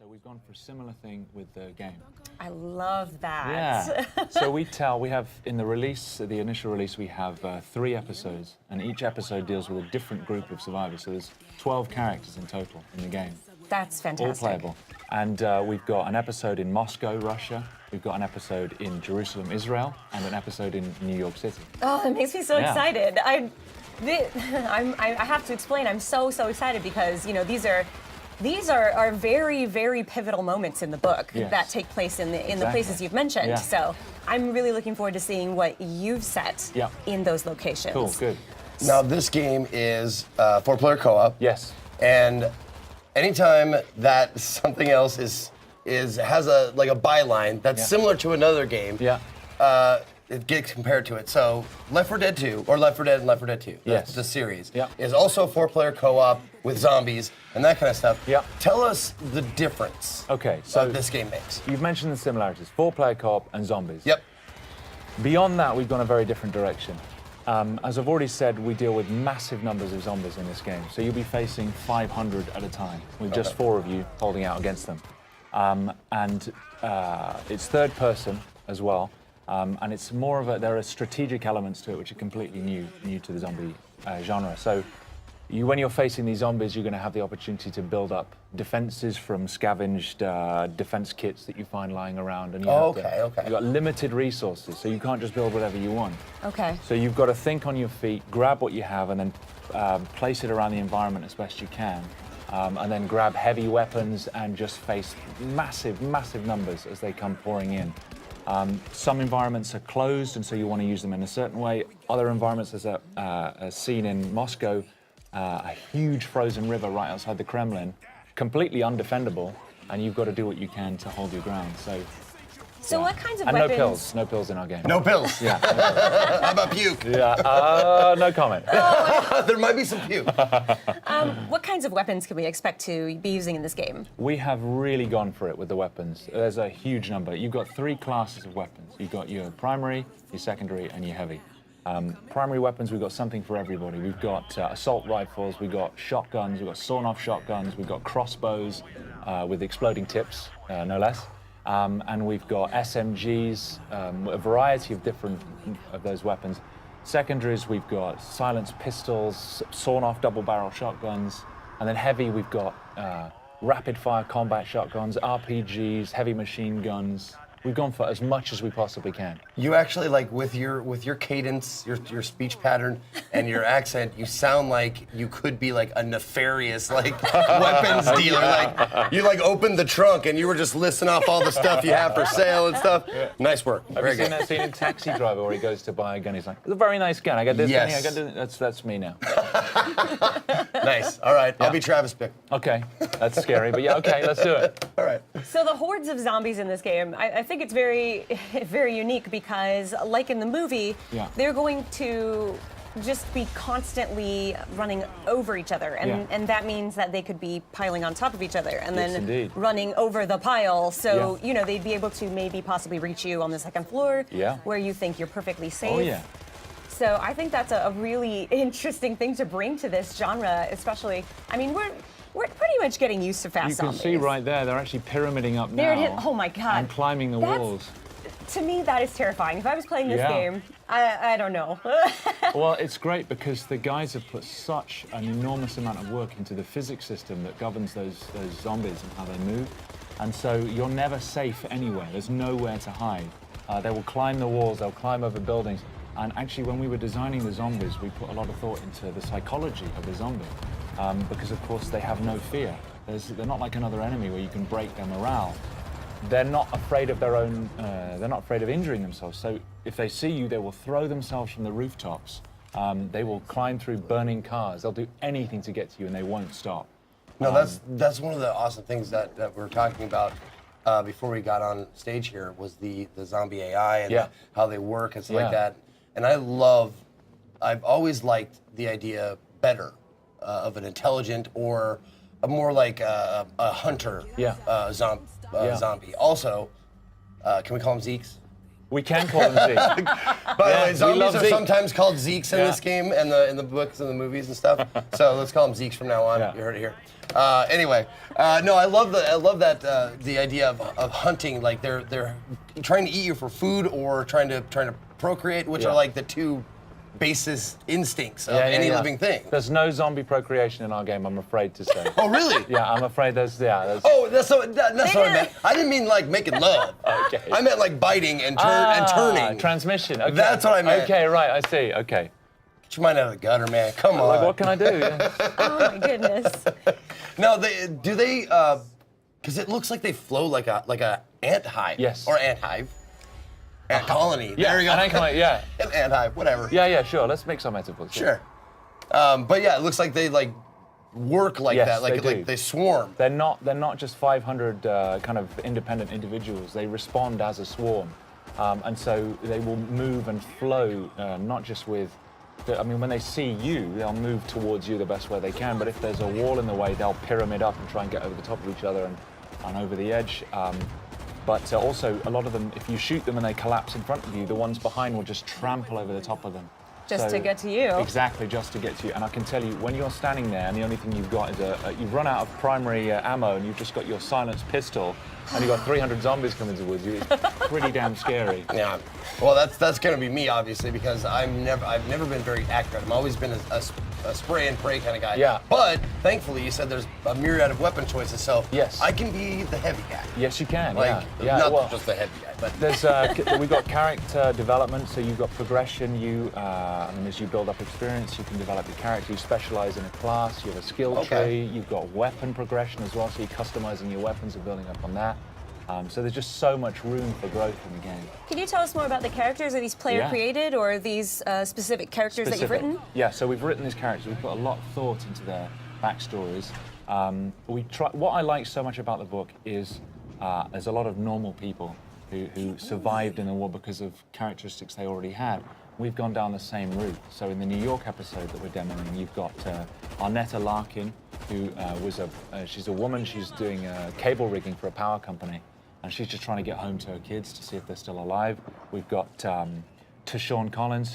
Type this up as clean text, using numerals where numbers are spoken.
So we've gone for a similar thing with the game. I love that. Yeah. So we have, in the release, the initial release, we have 3 episodes, and each episode deals with a different group of survivors. So there's 12 characters in total in the game. That's fantastic. All playable. And we've got an episode in Moscow, Russia. We've got an episode in Jerusalem, Israel, and an episode in New York City. Oh, that makes me so Yeah. excited. I have to explain. I'm so excited because these are very, very pivotal moments in the book Yes. that take place in the Exactly. places you've mentioned. Yeah. So I'm really looking forward to seeing what you've set Yeah. in those locations. Cool, good. Now, this game is 4-player co-op. Yes. And anytime that something else has a byline that's Yeah. similar to another game, Yeah. it gets compared to it. So Left 4 Dead 2, or Left 4 Dead and Left 4 Dead 2, Yes. the series, Yeah. is also a 4-player co-op with zombies and that kind of stuff. Yeah. Tell us the difference Okay, so this game makes. you've mentioned the similarities, 4-player co-op and zombies. Yep. Beyond that, we've gone a very different direction. As I've already said, we deal with massive numbers of zombies in this game. So you'll be facing 500 at a time, with just 4 of you holding out against them. It's third person as well. And it's more of there are strategic elements to it which are completely new to the zombie genre. So when you're facing these zombies, you're going to have the opportunity to build up defenses from scavenged defense kits that you find lying around. And you've got limited resources, so you can't just build whatever you want. Okay. So you've got to think on your feet, grab what you have, and then place it around the environment as best you can. And then grab heavy weapons and just face massive numbers as they come pouring in. Some environments are closed, and so you want to use them in a certain way. Other environments, there's a scene in Moscow, a huge frozen river right outside the Kremlin, completely undefendable, and you've got to do what you can to hold your ground. So what kinds of and weapons? no pills in our game. No pills. Yeah. How about puke? Yeah. No comment. There might be some puke. What kinds of weapons can we expect to be using in this game? We have really gone for it with the weapons. There's a huge number. You've got 3 classes of weapons. You've got your primary, your secondary, and your heavy. Primary weapons, we've got something for everybody. We've got assault rifles, we've got shotguns, we've got sawn-off shotguns, we've got crossbows with exploding tips, no less. And we've got SMGs, a variety of different of those weapons. Secondaries, we've got silenced pistols, sawn-off double-barrel shotguns, and then heavy, we've got rapid-fire combat shotguns, RPGs, heavy machine guns. We've gone for as much as we possibly can. You actually, with your cadence, your speech pattern, and your accent, you sound like you could be a nefarious weapons dealer. You opened the trunk and you were just listing off all the stuff you have for sale and stuff. Yeah. Nice work. Have you seen that scene in Taxi Driver where he goes to buy a gun? He's like, "It's a very nice gun. I got this gun. I got this." That's me now. Nice. All right. I'll be Travis Bickle. Okay, that's scary, but yeah, okay, let's do it. All right. So the hordes of zombies in this game, I think it's very, very unique because, like in the movie, Yeah. they're going to just be constantly running over each other, and that means that they could be piling on top of each other and Yes, then indeed. running over the pile. So Yeah. they'd be able to maybe possibly reach you on the second floor, Yeah. where you think you're perfectly safe. Oh yeah. So I think that's a really interesting thing to bring to this genre, especially. I mean, we're pretty much getting used to fast You can zombies. see right there, they're actually pyramiding up There now. it is. Oh my God. And climbing the That's- walls. To me, that is terrifying. If I was playing this Yeah. game, I don't know. Well, it's great because the guys have put such an enormous amount of work into the physics system that governs those zombies and how they move. And so you're never safe anywhere. There's nowhere to hide. They will climb the walls, they'll climb over buildings. And actually, when we were designing the zombies, we put a lot of thought into the psychology of the zombie. Because, of course, they have no fear. They're not like another enemy where you can break their morale. They're not afraid of their own, they're not afraid of injuring themselves. So if they see you, they will throw themselves from the rooftops. They will climb through burning cars. They'll do anything to get to you, and they won't stop. No, that's one of the awesome things that we were talking about before we got on stage here was the zombie AI and how they work and stuff like that. And I've always liked the idea better of an intelligent or a more like a hunter zombie. Also, can we call them Zeeks? We can call them Zeeks. By the Yeah, way, we zombies love are Zeke. sometimes called Zeeks in Yeah. this game and in the books and the movies and stuff. So let's call them Zeeks from now on. Yeah. You heard it here. Anyway, no, I love that the idea of hunting. Like they're trying to eat you for food or trying to procreate, which Yeah. are like the two basis instincts of Yeah, any yeah. living thing. There's no zombie procreation in our game, I'm afraid to say. Oh, really? Yeah, I'm afraid there's. Oh, that's what I meant. I didn't mean like making love. Okay. I meant like biting and turning. Transmission. Okay. That's what I meant. Okay, right, I see. Okay. Get your mind out of the gutter, man. Come on. Like, what can I do? Yeah. Oh my goodness. No, they because it looks like they flow like a ant hive. Yes. Or ant hive. Ant colony. Yeah, there you go. an ant colony, yeah. An ant hive, whatever. Yeah, sure. Let's make some metaphors. Sure. But yeah, it looks like they like work like Yes, that. Like they do. like they swarm. They're not just 500 kind of independent individuals. They respond as a swarm, and so they will move and flow, not just with. I mean, when they see you, they'll move towards you the best way they can. But if there's a wall in the way, they'll pyramid up and try and get over the top of each other and over the edge. But also, a lot of them, if you shoot them and they collapse in front of you, the ones behind will just trample over the top of them. Just to get to you. Exactly, just to get to you. And I can tell you, when you're standing there and the only thing you've got is you've run out of primary ammo and you've just got your silenced pistol and you've got 300 zombies coming towards you, it's pretty damn scary. Yeah. Well, that's gonna be me obviously because I've never been very accurate. I've always been a spray and pray kind of guy. Yeah. But thankfully, you said there's a myriad of weapon choices, so Yes. I can be the heavy guy. Yes, you can. Like yeah. not just the heavy guy, but There's we've got character development, so you've got progression. And as you build up experience, you can develop your character. You specialize in a class. You have a skill Okay. tree. You've got weapon progression as well, so you're customizing your weapons and building up on that. So there's just so much room for growth in the game. Can you tell us more about the characters? Are these player Yeah. created or are these specific characters that you've Specific. written? Yeah, so we've written these characters. We've put a lot of thought into their backstories. What I like so much about the book is there's a lot of normal people who survived in the war because of characteristics they already had. We've gone down the same route. So in the New York episode that we're demoing, you've got Arnetta Larkin, who she's a woman. She's doing cable rigging for a power company. And she's just trying to get home to her kids to see if they're still alive. We've got Tashawn Collins,